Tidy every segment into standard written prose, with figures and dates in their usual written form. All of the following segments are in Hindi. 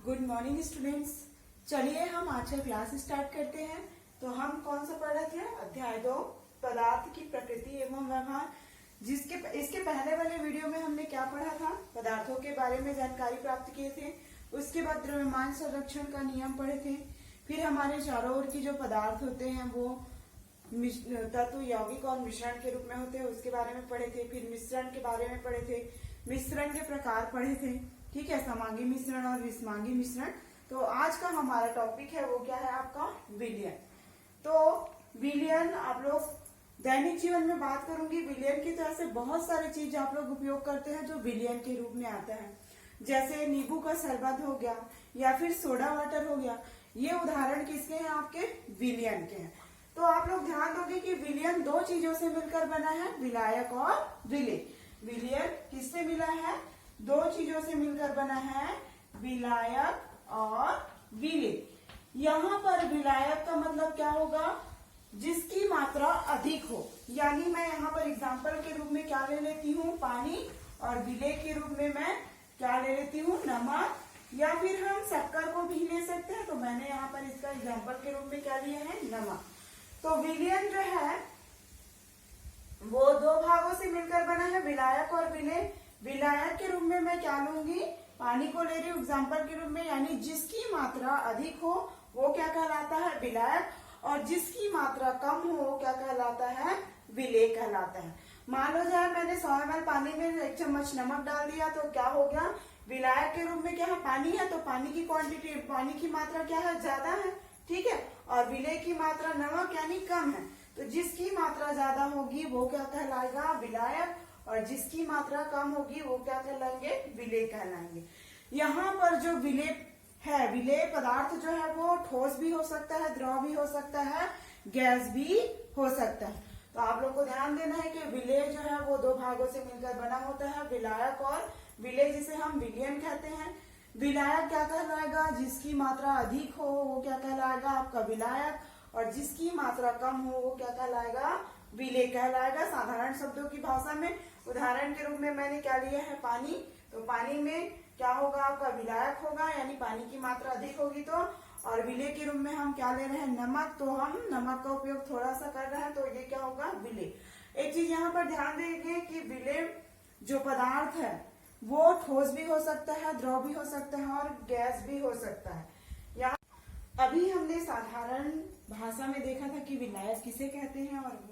Good morning students. चलिए हम आज का क्लास स्टार्ट करते हैं। तो हम कौन सा पढ़ रहे थे? अध्याय 2 पदार्थ की प्रकृति एवं व्यवहार। इसके पहले वाले वीडियो में हमने क्या पढ़ा था? पदार्थों के बारे में जानकारी प्राप्त किए थे। उसके बाद द्रव्यमान संरक्षण का नियम पढ़े थे। फिर हमारे चारों ओर की जो पदार्थ होते हैं वो तत्व, यौगिक और मिश्रण के रूप में होते हैं, उसके बारे में पढ़े थे। फिर मिश्रण के बारे में पढ़े थे, मिश्रण के प्रकार पढ़े थे। ठीक है, समांगी मिश्रण और विषमांगी मिश्रण। तो आज का हमारा टॉपिक है वो क्या है आपका? विलयन। तो विलयन आप लोग दैनिक जीवन में बात करूंगी। विलयन की तरह से बहुत सारी चीज आप लोग उपयोग करते हैं जो विलयन के रूप में आता है, जैसे नींबू का शरबत हो गया या फिर सोडा वाटर हो गया। ये उदाहरण किसके हैं? आपके विलयन के हैं। तो आप लोग ध्यान दोगे कि विलयन दो चीजों से मिलकर बना है, विलायक और विलेय। विलयन किससे मिला है? दो चीजों से मिलकर बना है, विलायक और विलेय। यहाँ पर विलायक का मतलब क्या होगा? जिसकी मात्रा अधिक हो। यानी मैं यहाँ पर एग्जाम्पल के रूप में क्या ले लेती हूँ? पानी। और विलेय के रूप में मैं क्या ले लेती हूँ? नमक, या फिर हम शक्कर को भी ले सकते हैं। तो मैंने यहाँ पर इसका एग्जाम्पल के रूप में क्या लिया है? नमक। तो विलयन जो है वो दो भागों से मिलकर बना है, विलायक और विलेय। विलायक के रूप में मैं क्या लूंगी? पानी को ले रही हूँ एग्जाम्पल के रूप में, यानी जिसकी मात्रा अधिक हो वो क्या कहलाता है? विलायक। और जिसकी मात्रा कम हो वो क्या कहलाता है? विलेय कहलाता है। मान लो जाए मैंने 100 ml पानी में 1 चम्मच नमक डाल दिया, तो क्या हो गया? विलायक के रूप में क्या है? पानी है, तो पानी की क्वांटिटी, पानी की मात्रा क्या है? ज्यादा है। ठीक है। और विलेय की मात्रा नमक यानी कम है। तो जिसकी मात्रा ज्यादा होगी वो क्या कहलाएगा? विलायक। और जिसकी मात्रा कम होगी वो क्या कहलाएंगे? विलेय कहलाएंगे। यहाँ पर जो विलेय है, विलेय पदार्थ जो है वो ठोस भी हो सकता है, द्रव भी हो सकता है, गैस भी हो सकता है। तो आप लोग को ध्यान देना है कि विलेय जो है वो दो भागों से मिलकर बना होता है, विलायक और विलेय, जिसे हम विलयन कहते हैं। विलायक क्या कहलाएगा? जिसकी मात्रा अधिक हो वो क्या कहलाएगा? आपका विलायक। और जिसकी मात्रा कम हो वो क्या कहलाएगा? विलेय कहलाएगा। साधारण शब्दों की भाषा में उदाहरण के रूप में मैंने क्या लिया है? पानी। तो पानी में क्या होगा? आपका विलायक होगा, यानी पानी की मात्रा अधिक होगी। तो और विलेय के रूप में हम क्या ले रहे हैं? नमक। तो हम नमक का उपयोग थोड़ा सा कर रहे हैं, तो ये क्या होगा? विलेय। एक चीज यहाँ पर ध्यान देंगे कि विलेय जो पदार्थ है वो ठोस भी हो सकता है, द्रव भी हो सकता है और गैस भी हो सकता है। यहाँ अभी हमने साधारण भाषा में देखा था कि विलायक किसे कहते हैं और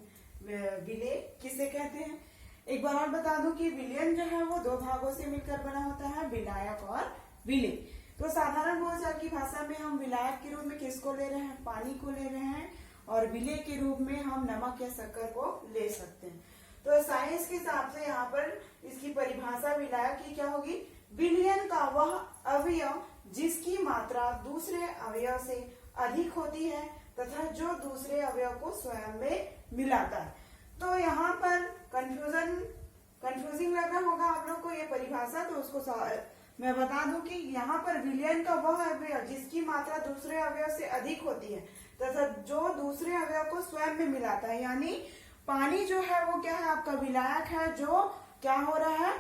विलेय किसे कहते हैं। एक बार और बता दूं कि विलयन जो है वो दो भागों से मिलकर बना होता है, विलायक और विलेय। तो साधारण बोलचाल की भाषा में हम विलायक के रूप में किसको ले रहे हैं? पानी को ले रहे हैं। और विलेय के रूप में हम नमक या शक्कर को ले सकते हैं। तो साइंस के हिसाब से यहाँ पर इसकी परिभाषा विलायक की क्या होगी? विलयन का वह अवयव जिसकी मात्रा दूसरे अवयव से अधिक होती है तथा जो दूसरे अवयव को स्वयं में मिलाता है। तो यहाँ पर कंफ्यूजिंग लग रहा होगा आप लोग को ये परिभाषा, तो उसको मैं बता दूं कि यहाँ पर विलयन का वह अवयव जिसकी मात्रा दूसरे अवयव से अधिक होती है तथा जो दूसरे अवयव को स्वयं में मिलाता है। यानी पानी जो है वो क्या है? आपका विलायक है, जो क्या हो रहा है?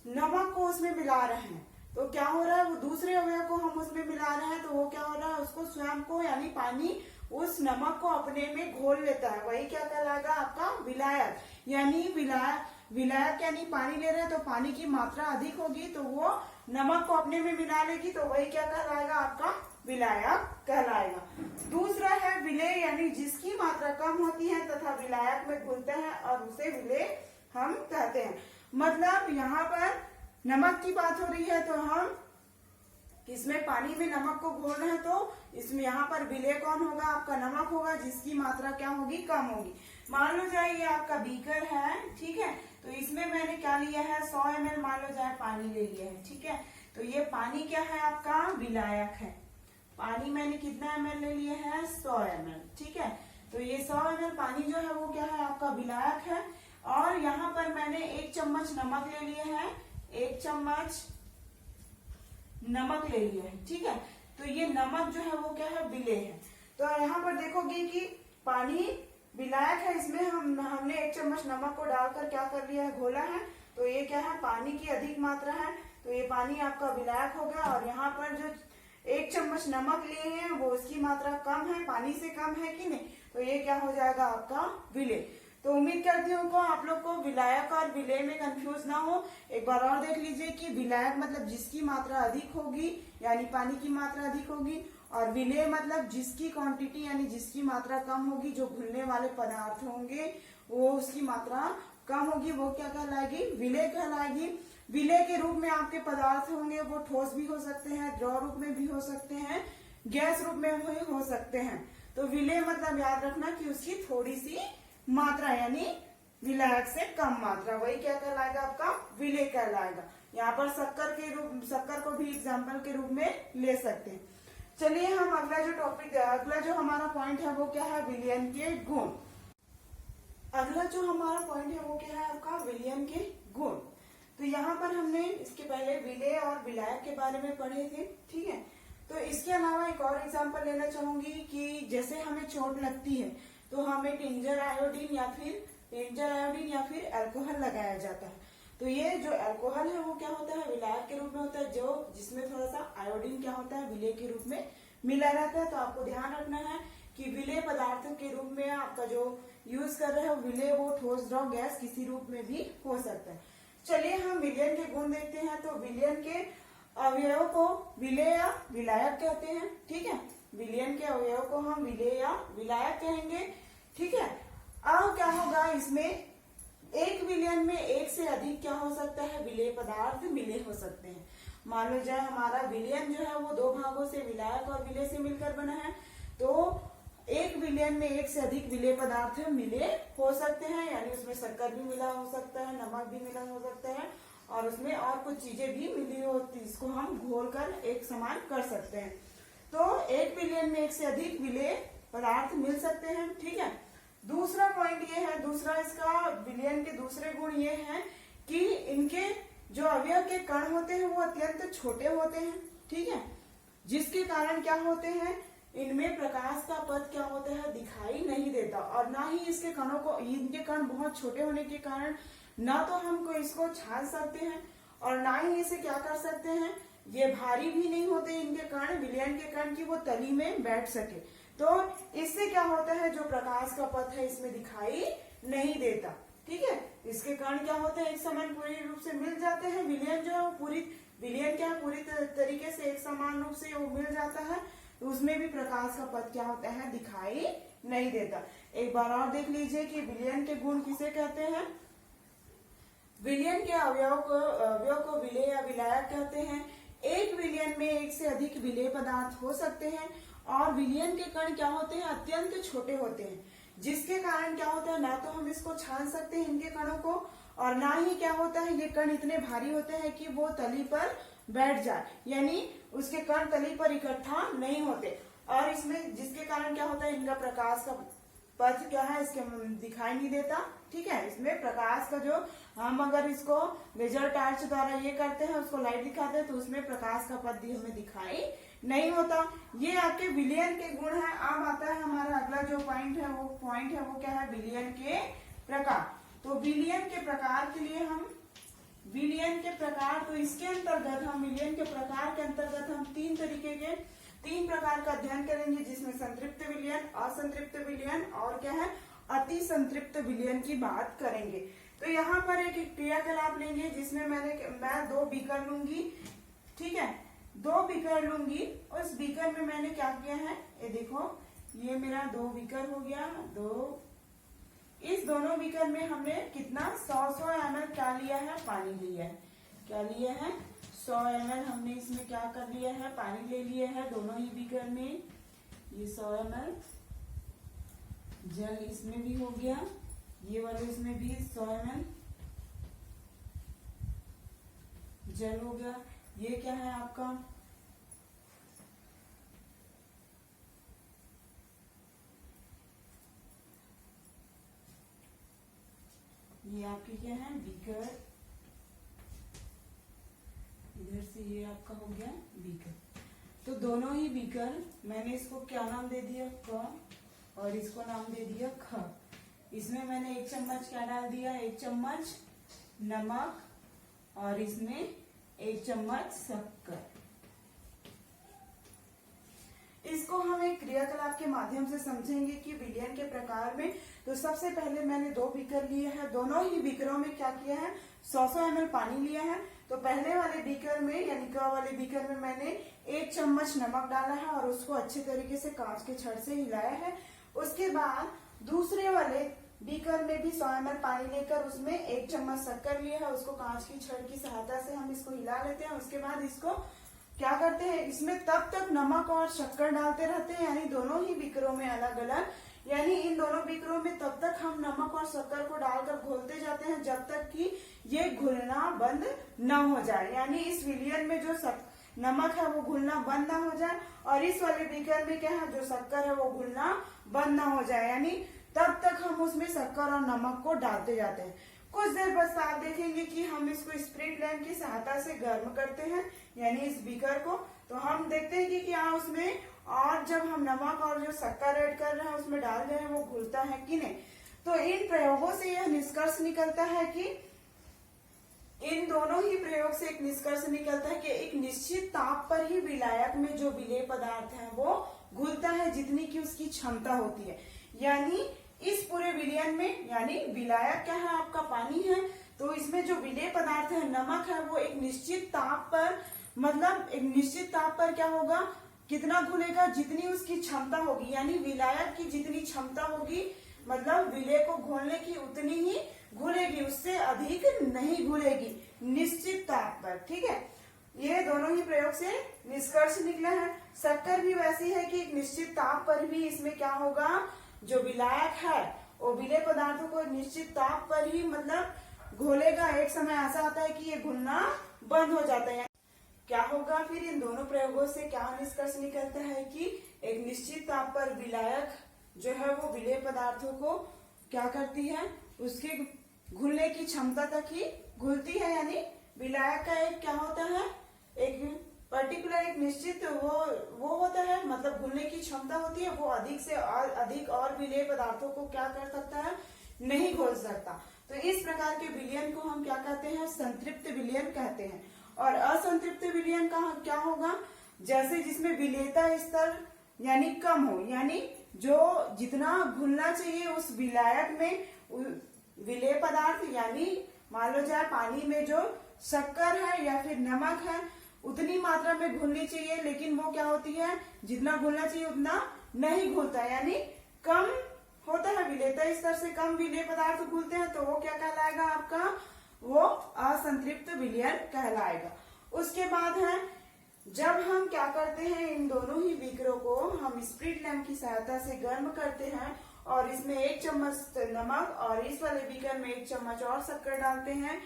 नमक को उसमें मिला रहे हैं। तो क्या हो रहा है? वो दूसरे अवयव को हम उसमें मिला रहे हैं, तो वो क्या हो रहा है? उसको स्वयं को, यानी पानी उस नमक को अपने में घोल लेता है। वही क्या कहलाएगा? आपका विलायक। यानी विलायक यानी पानी ले रहे हैं तो पानी की मात्रा अधिक होगी, तो वो नमक को अपने में मिला लेगी, तो वही क्या कहलाएगा? आपका विलायक कहलाएगा। दूसरा है विलेय, यानी जिसकी मात्रा कम होती है तथा विलायक में घुलता है और उसे विलेय हम कहते हैं। मतलब यहाँ पर नमक की बात हो रही है, तो हम इसमें पानी में नमक को घोल रहे हैं, तो इसमें यहाँ पर विलेय कौन होगा? आपका नमक होगा, जिसकी मात्रा क्या होगी? कम होगी। मान लो जाए ये आपका बीकर है, ठीक है, तो इसमें मैंने क्या लिया है? 100 ml मान लो जाए पानी ले लिया है, ठीक है। तो ये पानी क्या है? आपका विलायक है। पानी मैंने कितना ml ले लिया है? 100 ml, ठीक है। तो ये 100 ml पानी जो है वो क्या है? आपका विलायक है। और यहाँ पर मैंने 1 चम्मच नमक ले लिया है, 1 चम्मच नमक ले लिया है, ठीक है। तो ये नमक जो है वो क्या है? विलेय है। तो यहाँ पर देखोगे कि पानी विलायक है, इसमें हमने 1 चम्मच नमक को डालकर क्या कर लिया है? घोला है। तो ये क्या है? पानी की अधिक मात्रा है, तो ये पानी आपका विलायक हो गया। और यहाँ पर जो 1 चम्मच नमक लिए हैं वो उसकी मात्रा कम है, पानी से कम है कि नहीं, तो ये क्या हो जाएगा आपका विलेय। तो उम्मीद करती हूँ को आप लोग को विलायक और विलेय में कंफ्यूज ना हो। एक बार और देख लीजिए कि विलायक मतलब जिसकी मात्रा अधिक होगी यानी पानी की मात्रा अधिक होगी, और विलेय मतलब जिसकी क्वांटिटी यानी जिसकी मात्रा कम होगी, जो घुलने वाले पदार्थ होंगे वो उसकी मात्रा कम होगी, वो क्या कहलाएगी, विलेय कहलाएगी। विलेय के रूप में आपके पदार्थ होंगे वो ठोस भी हो सकते हैं, द्रव रूप में भी हो सकते हैं, गैस रूप में भी हो सकते हैं। तो विलेय मतलब याद रखना कि उसकी थोड़ी सी मात्रा यानी विलायक से कम मात्रा, वही क्या कहलाएगा आपका विलेय कहलाएगा। यहाँ पर शक्कर को भी एग्जाम्पल के रूप में ले सकते हैं। चलिए हम अगला जो हमारा पॉइंट है वो क्या है, विलयन के गुण। अगला जो हमारा पॉइंट है वो क्या है आपका विलयन के गुण। तो यहाँ पर हमने इसके पहले विलेय और विलायक के बारे में पढ़े थे, ठीक है। तो इसके अलावा एक और एग्जांपल लेना चाहूंगी कि जैसे हमें चोट लगती है तो हमें टिंजर आयोडीन या फिर अल्कोहल लगाया जाता है। तो ये जो अल्कोहल है वो क्या होता है, विलायक के रूप में होता है, जो जिसमें थोड़ा सा आयोडीन क्या होता है, विलेय के रूप में मिला रहता है। तो आपको ध्यान रखना है कि विलेय पदार्थों के रूप में आपका जो यूज कर रहे हैं विलेय वो ठोस, द्रव, गैस किसी रूप में भी हो सकता है। चलिए हम विलयन के गुण देखते हैं। तो विलयन के अवयव को विलेय या विलायक कहते हैं, ठीक है। विलयन के अवयव को हम विलेय या विलायक कहेंगे, ठीक है। अब क्या होगा, इसमें एक विलयन में एक से अधिक क्या हो सकता है, विलेय पदार्थ मिले हो सकते हैं। मान लो जाए हमारा विलयन जो है वो 2 भागों से, विलायक और विलेय से मिलकर बना है, तो एक विलयन में एक से अधिक विलेय पदार्थ मिले हो सकते हैं, यानी उसमें शक्कर भी मिला हो सकता है, नमक भी मिला हो सकता है, और उसमें और कुछ चीजें भी मिली होती, इसको हम घोल कर एक समान कर सकते हैं। तो एक विलयन में एक से अधिक विलेय पदार्थ मिल सकते हैं, ठीक है। दूसरा पॉइंट ये है, दूसरा इसका विलयन के दूसरे गुण ये है कि इनके जो अवयव के कण होते हैं वो अत्यंत छोटे होते हैं, ठीक है, जिसके कारण क्या होते हैं, इनमें प्रकाश का पथ क्या होता है, दिखाई नहीं देता, और ना ही इसके कणों को, इनके कण बहुत छोटे होने के कारण ना तो हमको इसको छान सकते हैं और ना ही इसे क्या कर सकते हैं, ये भारी भी नहीं होते इनके कण, विलयन के कण की वो तली में बैठ सके। तो इससे क्या होता है, जो प्रकाश का पथ है इसमें दिखाई नहीं देता, ठीक है। इसके कण क्या होते हैं, एक समान पूरी रूप से मिल जाते हैं। विलयन जो है वो विलयन क्या है, पूरी तरीके से एक समान रूप से वो मिल जाता है, तो उसमें भी प्रकाश का पथ क्या होता है, दिखाई नहीं देता। एक बार और देख लीजिए कि विलयन के गुण किसे कहते हैं। विलयन के अवयव को विलेय या विलायक कहते हैं। एक विलयन में एक से अधिक विलेय पदार्थ हो सकते हैं, और विलयन के कण क्या होते हैं, अत्यंत छोटे होते हैं, जिसके कारण क्या होता है, ना तो हम इसको छान सकते हैं इनके कणों को, और ना ही क्या होता है, ये कण इतने भारी होते हैं कि वो तली पर बैठ जाए, यानी उसके कण तली पर इकट्ठा नहीं होते, और इसमें जिसके कारण क्या होता है, इनका प्रकाश का पथ क्या है, इसके दिखाई नहीं देता, ठीक है। इसमें प्रकाश का जो हम अगर इसको लेजर टार्च द्वारा ये करते हैं, उसको लाइट दिखाते हैं, तो उसमें प्रकाश का पथ भी हमें दिखाई नहीं होता। ये आपके विलयन के गुण है। अब आता है हमारा अगला जो पॉइंट है वो क्या है, विलयन के प्रकार। तो विलयन के प्रकार के लिए हम विलयन के प्रकार, तो इसके अंतर्गत हम विलयन के प्रकार के अंतर्गत हम 3 प्रकार का अध्ययन करेंगे, जिसमें संतृप्त विलयन, असंतृप्त विलयन और क्या है, अति संतृप्त विलयन की बात करेंगे। तो यहाँ पर एक क्रियाकलाप लेंगे जिसमें मैं 2 बीकर लूंगी, ठीक है, 2 बीकर लूंगी, और इस बीकर में मैंने क्या किया है, ये देखो, ये मेरा 2 बीकर हो गया, 2। इस दोनों बीकर में हमने कितना 100 ml क्या लिया है, पानी लिया है। क्या लिया है, 100 ml हमने इसमें क्या कर लिया है, पानी ले लिया है दोनों ही बीकर में। ये 100 ml जल इसमें भी हो गया, ये वाले इसमें भी 100 ml जल हो गया। ये क्या है आपका, ये आपके क्या है, बीकर, इधर से ये आपका हो गया बीकर। तो दोनों ही बीकर मैंने इसको क्या नाम दे दिया, क, और इसको नाम दे दिया ख। इसमें मैंने 1 चम्मच क्या डाल दिया, 1 चम्मच नमक, और इसमें 1 चम्मच शक्कर। इसको हम एक क्रियाकलाप के माध्यम से समझेंगे कि विलयन के प्रकार में। तो सबसे पहले मैंने 2 बीकर लिए हैं, दोनों ही बीकरों में क्या किया है, 100 ml पानी लिया है। तो पहले वाले बीकर में यानी क वाले बीकर में मैंने 1 चम्मच नमक डाला है और उसको अच्छे तरीके से कांच के छड़ से हिलाया है। उसके बाद दूसरे वाले बीकर में भी 100 ml पानी लेकर उसमें 1 चम्मच शक्कर लिया है, उसको कांच की छड़ की सहायता से हम इसको हिला लेते हैं। उसके बाद इसको क्या करते हैं, इसमें तब तक नमक और शक्कर डालते रहते हैं, यानी दोनों ही बीकरों में अलग अलग, यानी इन दोनों बीकरों में तब तक हम नमक और शक्कर को डालकर घोलते जाते हैं जब तक कि ये घुलना बंद न हो जाए। यानी इस विलयन में जो नमक है वो घुलना बंद ना हो जाए और इस वाले बीकर में क्या है, जो शक्कर है वो घुलना बंद ना हो जाए, यानी तब तक हम उसमें शक्कर और नमक को डालते जाते हैं। कुछ देर पश्चात देखेंगे कि हम इसको स्प्रिट लैंप की सहायता से गर्म करते हैं, यानी इस बीकर को। तो हम देखते हैं कि क्या उसमें और जब हम नमक और जो शक्कर ऐड कर रहे हैं उसमें डाल रहे हैं वो घुलता है कि नहीं। तो इन प्रयोगों से यह निष्कर्ष निकलता है कि इन दोनों ही प्रयोग से एक निष्कर्ष निकलता है कि एक निश्चित ताप पर ही विलायक में जो विलेय पदार्थ है वो घुलता है जितनी की उसकी क्षमता होती है। यानी इस पूरे विलयन में, यानी विलायक क्या है, आपका पानी है, तो इसमें जो विलेय पदार्थ है नमक है वो एक निश्चित ताप पर, मतलब एक निश्चित ताप पर क्या होगा, कितना घुलेगा, जितनी उसकी क्षमता होगी, यानी विलायक की जितनी क्षमता होगी मतलब विलेय को घोलने की उतनी ही घुलेगी, उससे अधिक नहीं घुलेगी निश्चित ताप पर। ठीक है, ये दोनों ही प्रयोग से निष्कर्ष निकला है। शक्कर भी वैसी है कि एक निश्चित ताप पर भी इसमें क्या होगा, जो विलायक है वो विलेय पदार्थों को निश्चित ताप पर ही मतलब घोलेगा। एक समय ऐसा आता है कि ये घुलना बंद हो जाता है। क्या होगा फिर इन दोनों प्रयोगों से क्या निष्कर्ष निकलता है कि एक निश्चित ताप पर विलायक जो है वो विलेय पदार्थों को क्या करती है, उसके घुलने की क्षमता तक ही घुलती है। यानी विलायक का एक क्या होता है, एक पर्टिकुलर एक निश्चित वो होता है, मतलब घुलने की क्षमता होती है, वो अधिक से अधिक और विलेय पदार्थों को क्या कर सकता है, नहीं घोल सकता। तो इस प्रकार के विलयन को हम क्या कहते हैं, संतृप्त विलयन कहते हैं। और असंतृप्त विलयन का क्या होगा, जैसे जिसमें विलेयता स्तर यानी कम हो, यानी जो जितना घुलना चाहिए उस विलायक में विलेय पदार्थ, यानी मान लो जाए पानी में जो शक्कर है या फिर नमक है उतनी मात्रा में घुलनी चाहिए, लेकिन वो क्या होती है, जितना घुलना चाहिए उतना नहीं घुलता, यानी कम होता है, विलेयता स्तर से कम विलेय पदार्थ घुलते हैं, तो वो क्या कहलाएगा आपका, वो असंतृप्त विलयन कहलाएगा। उसके बाद है जब हम क्या करते हैं, इन दोनों ही बीकरों को हम स्प्रिट लैंप की सहायता से गर्म करते हैं और इसमें 1 चम्मच नमक और इस वाले बीकर में 1 चम्मच और शक्कर डालते हैं।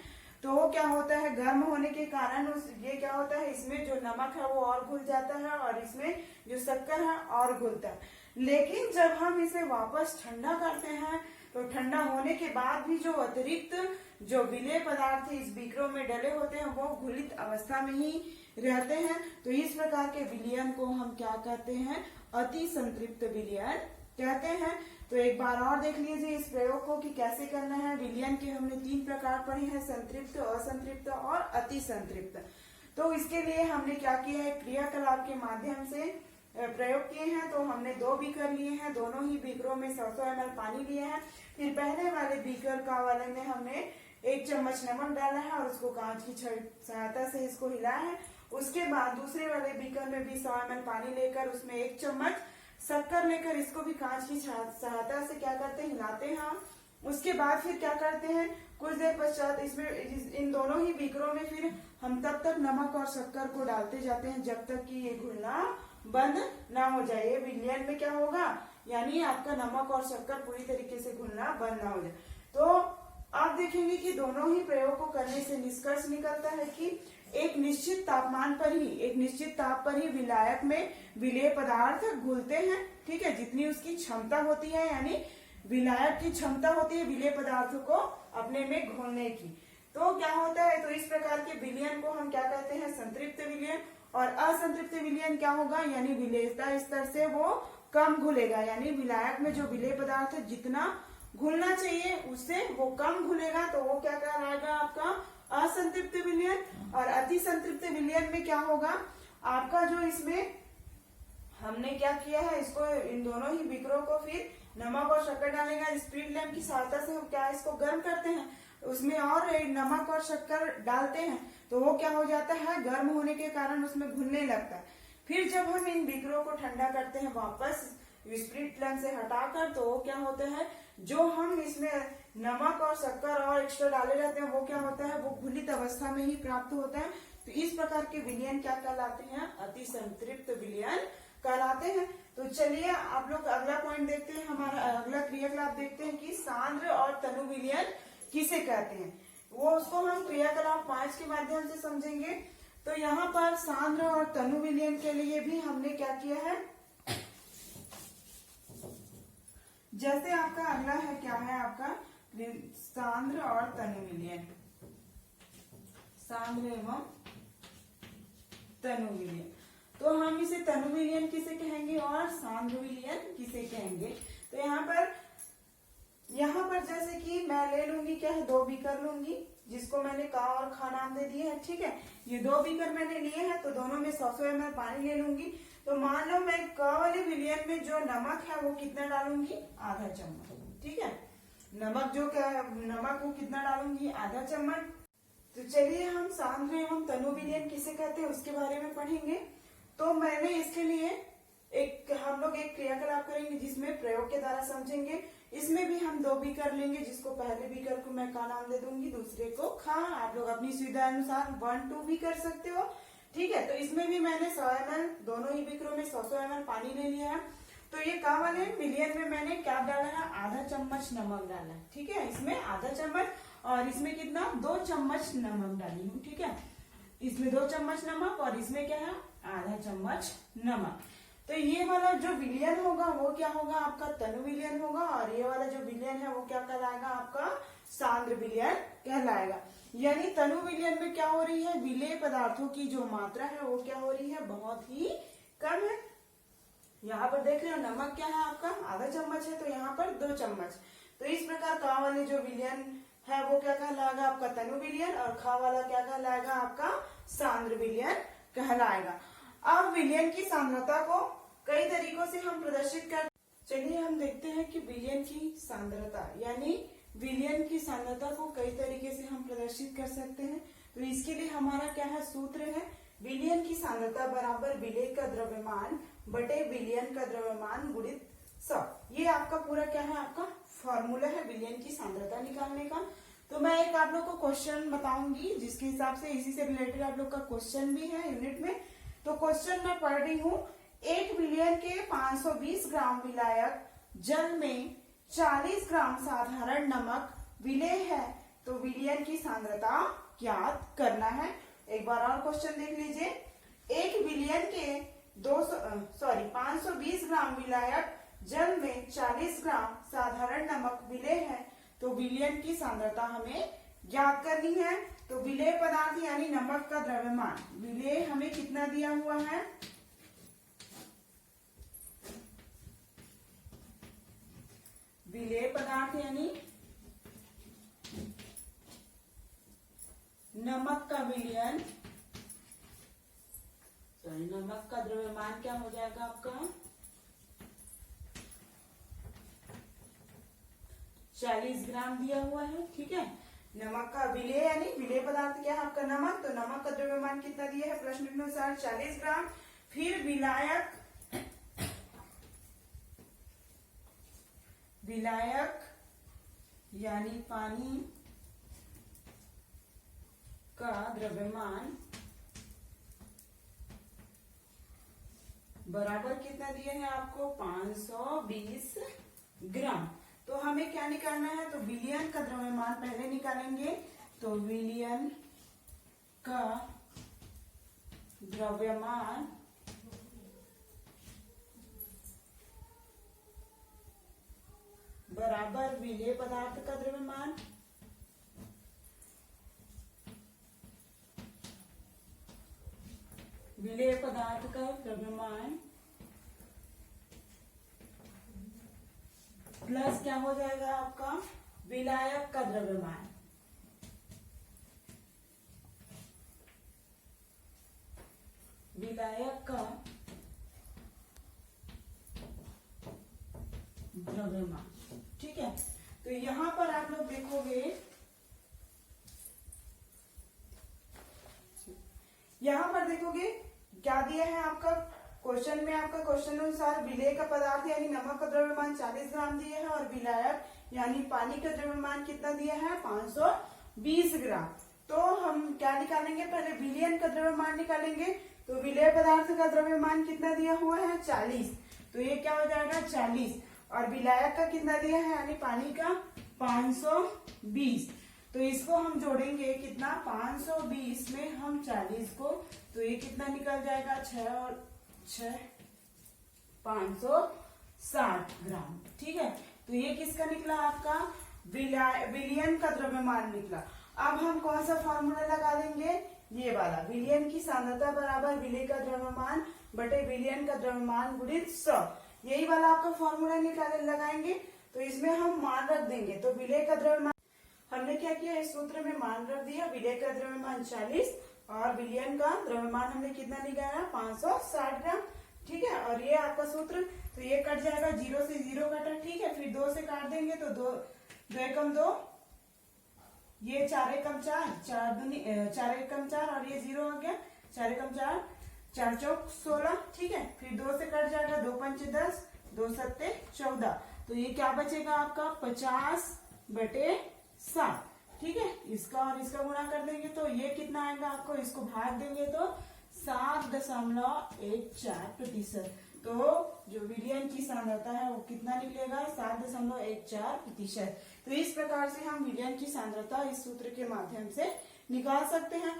तो वो क्या होता है, गर्म होने के कारण ये क्या होता है, इसमें जो नमक है वो और घुल जाता है और इसमें जो शक्कर है और घुलता है। लेकिन जब हम इसे वापस ठंडा करते हैं तो ठंडा होने के बाद भी जो अतिरिक्त जो विलेय पदार्थ इस बीकरों में डले होते हैं वो घुलित अवस्था में ही रहते हैं। तो इस प्रकार के विलयन को हम क्या कहते हैं, अति संतृप्त विलयन कहते हैं। तो एक बार और देख लीजिए इस प्रयोग को कि कैसे करना है। विलयन के हमने 3 प्रकार पढ़े हैं, संतृप्त, असंतृप्त और अति संतृप्त। तो इसके लिए हमने क्या किया है, क्रियाकलाप के माध्यम से प्रयोग किए हैं। तो हमने 2 बीकर लिए हैं, दोनों ही बीकरों में 100 ml पानी लिया है। फिर पहले वाले बीकर का वाले में हमने 1 चम्मच नमक डाला है और उसको कांच की सहायता से इसको हिलाया है। उसके बाद दूसरे वाले बीकर में भी 100 ml पानी लेकर उसमें 1 चम्मच शक्कर लेकर इसको भी कांच की सहायता से क्या करते हैं, हिलाते हैं। उसके बाद फिर क्या करते हैं, कुछ देर पश्चात इसमें इन दोनों ही बीकरों में फिर हम तब तक नमक और शक्कर को डालते जाते हैं जब तक कि ये घुलना बंद ना हो जाए। ये विलयन में क्या होगा, यानी आपका नमक और शक्कर पूरी तरीके से घुलना बंद ना हो जाए। तो आप देखेंगे कि दोनों ही प्रयोग को करने से निष्कर्ष निकलता है कि एक निश्चित तापमान पर ही, एक निश्चित ताप पर ही विलायक में विलेय पदार्थ घुलते हैं। ठीक है, जितनी उसकी क्षमता होती है, यानी विलायक की क्षमता होती है विलेय पदार्थों को अपने में घोलने की। तो क्या होता है, तो इस प्रकार के विलयन को हम क्या कहते हैं, संतृप्त विलयन। और असंतृप्त विलयन क्या होगा, यानी विलेयता स्तर से वो कम घुलेगा, यानी विलायक में जो विलेय पदार्थ जितना घुलना चाहिए उससे वो कम घुलेगा, तो वो क्या कहलाएगा आपका असंतृप्त विलयन। और अति संतृप्त विलयन में क्या होगा आपका, जो इसमें हमने क्या किया है, इसको इन दोनों ही बिकरों को फिर नमक और शक्कर डालेगा, स्पीड लैंप की सहायता से हम क्या इसको गर्म करते हैं, उसमें और नमक और शक्कर डालते हैं, तो वो क्या हो जाता है, गर्म होने के कारण उसमें घुलने लगता है। फिर जब हम इन बिकरों को ठंडा करते हैं वापस स्प्लिट लैंप से हटाकर, तो वो क्या होता है, जो हम इसमें नमक और शक्कर और एक्स्ट्रा डाले रहते हैं वो क्या होता है, वो घुलित अवस्था में ही प्राप्त होता है। तो इस प्रकार के विलयन क्या कहलाते हैं, अति संतृप्त विलयन कहलाते हैं। तो चलिए आप लोग अगला पॉइंट देखते हैं, हमारा अगला क्रियाकलाप देखते हैं कि सांद्र और तनु विलयन किसे कहते हैं। वो उसको हम क्रियाकलाप 5 के माध्यम से समझेंगे। तो यहाँ पर सांद्र और तनु विलयन के लिए भी हमने क्या किया है, जैसे आपका अगला है, क्या है आपका सांद्र और तनु विलयन, सांद्र एवं तनु विलयन। तो हम इसे तनु विलयन किसे कहेंगे और सांद्र विलयन किसे कहेंगे। तो यहाँ पर जैसे कि मैं ले लूंगी क्या है, 2 बीकर लूंगी जिसको मैंने का और खा नाम दे दिए है, ठीक है। ये 2 बीकर मैंने लिए हैं, तो दोनों में 100 ml पानी ले लूंगी। तो मान लो मैं क वाले विलयन में जो नमक है वो कितना डालूंगी, आधा चम्मच, ठीक है। नमक वो कितना डालूंगी, आधा चम्मच। तो चलिए हम सांद्र एवं तनु विलयन किसे कहते हैं उसके बारे में पढ़ेंगे। तो मैंने इसके लिए हम लोग एक क्रियाकलाप करेंगे जिसमें प्रयोग के द्वारा समझेंगे। इसमें भी हम 2 बीकर लेंगे, जिसको पहले बीकर को मैं का नाम दे दूंगी, दूसरे को खा। आप लोग अपनी सुविधा अनुसार 1-2 भी कर सकते हो, ठीक है। तो इसमें भी मैंने 100 ml, दोनों ही बीकरों में 100 ml पानी ले लिया है। तो ये का वाले विलयन में मैंने क्या डाला है, आधा चम्मच नमक डाला है, ठीक है। इसमें आधा चम्मच और इसमें कितना, 2 चम्मच नमक डाली हूँ, ठीक है। इसमें 2 चम्मच नमक और इसमें क्या है, आधा चम्मच नमक। तो ये वाला जो विलयन होगा वो क्या होगा, आपका तनु विलयन होगा। और ये वाला जो विलयन है वो क्या कहलाएगा, आपका सांद्र विलयन कहलाएगा। यानी तनु विलयन में क्या हो रही है, विलेय पदार्थों की जो मात्रा है वो क्या हो रही है, बहुत ही कम है। यहाँ पर देख रहे हो नमक क्या है आपका, आधा चम्मच है, तो यहाँ पर 2 चम्मच। तो इस प्रकार का वाले जो विलयन है वो क्या कहलाएगा, आपका तनु विलयन, और खा वाला क्या कहलाएगा, आपका सांद्र विलयन कहलाएगा। अब विलयन की सांद्रता को कई तरीकों से हम प्रदर्शित कर, चलिए हम देखते हैं कि विलयन की सांद्रता, यानी विलयन की सांद्रता को कई तरीके से हम प्रदर्शित कर सकते हैं। तो इसके लिए हमारा क्या है, सूत्र है, विलयन की सांद्रता बराबर विलेय का द्रव्यमान बटे विलयन का द्रव्यमान गुणित 100। ये आपका पूरा क्या है, आपका फॉर्मूला है विलयन की सांद्रता निकालने का। तो मैं एक आप लोग को क्वेश्चन बताऊंगी जिसके हिसाब से इसी से रिलेटेड आप लोग का क्वेश्चन भी है यूनिट में। तो क्वेश्चन मैं पढ़ रही हूँ, 1 विलयन के 520 ग्राम विलायक जल में 40 ग्राम साधारण नमक विलेय है, तो विलयन की सांद्रता ज्ञात करना है। एक बार और क्वेश्चन देख लीजिए, 1 विलयन के 520 ग्राम विलायक जल में 40 ग्राम साधारण नमक विलेय है, तो विलयन की सांद्रता हमें ज्ञात करनी है। तो विलेय पदार्थ यानी नमक का द्रव्यमान, विलेय हमें कितना दिया हुआ है, विलेय पदार्थ यानी नमक का विलयन, नमक का द्रव्यमान क्या हो जाएगा आपका, 40 ग्राम दिया हुआ है, ठीक है। नमक का विलेय यानी विलेय पदार्थ क्या है आपका नमक, तो नमक का द्रव्यमान कितना दिया है प्रश्न के अनुसार 40 ग्राम। फिर विलायक यानी पानी का द्रव्यमान बराबर कितना दिया है आपको, 520 ग्राम। तो हमें क्या निकालना है, तो विलयन का द्रव्यमान पहले निकालेंगे। तो विलयन का द्रव्यमान बराबर विलेय पदार्थ का द्रव्यमान, विलेय पदार्थ का द्रव्यमान प्लस क्या हो जाएगा आपका, विलायक का द्रव्यमान, विलायक का द्रव्यमान। ठीक है, तो यहाँ पर आप लोग देखोगे, यहाँ पर देखोगे क्या दिया है आपका क्वेश्चन में, आपका क्वेश्चन अनुसार विलेय का पदार्थ यानी नमक का द्रव्यमान 40 ग्राम दिया है और विलायक यानी पानी का द्रव्यमान कितना दिया है 520 ग्राम। तो हम क्या निकालेंगे, पहले विलयन का द्रव्यमान निकालेंगे। तो विलेय पदार्थ का द्रव्यमान कितना दिया हुआ है 40, तो ये क्या हो जाएगा 40, और विलायक का कितना दिया है यानी पानी का 520। तो इसको हम जोड़ेंगे कितना 520 में हम 40 को, तो ये कितना निकल जाएगा 6 और 6 560 ग्राम। ठीक है, तो ये किसका निकला आपका विलयन का द्रव्यमान निकला। अब हम कौन सा फॉर्मूला लगा देंगे, ये वाला, विलयन की सांद्रता बराबर विलेय का द्रव्यमान बटे विलयन का द्रव्यमान गुणित 100, यही वाला आपका फॉर्मूला लगाएंगे। तो इसमें हम मान रख देंगे, तो विलेय का द्रव्यमान हमने क्या किया, इस सूत्र में मान रख दिया, विलेय का द्रव्यमान 40 और विलयन का द्रव्यमान हमने कितना निकाला 560 ग्राम। ठीक है, और ये आपका सूत्र, तो ये कट जाएगा, 0 से 0 कटा। ठीक है, फिर 2 से काट देंगे तो 2 एकम 2, ये 4 एकम 4, 4 एकम 4 और ये 0 आ गया, 4 एकम 4, 4 चौक 16। ठीक है, फिर 2 से कट जाएगा, 2 पंच 10, 2 सत्ते 14, तो ये क्या बचेगा आपका 50 बटे 7। ठीक है, इसका और इसका गुणा कर देंगे तो ये कितना आएगा आपको, इसको भाग देंगे तो 7.14%। तो जो विलयन की सांद्रता है वो कितना निकलेगा 7.14%। तो इस प्रकार से हम विलयन की सांद्रता इस सूत्र के माध्यम से निकाल सकते हैं।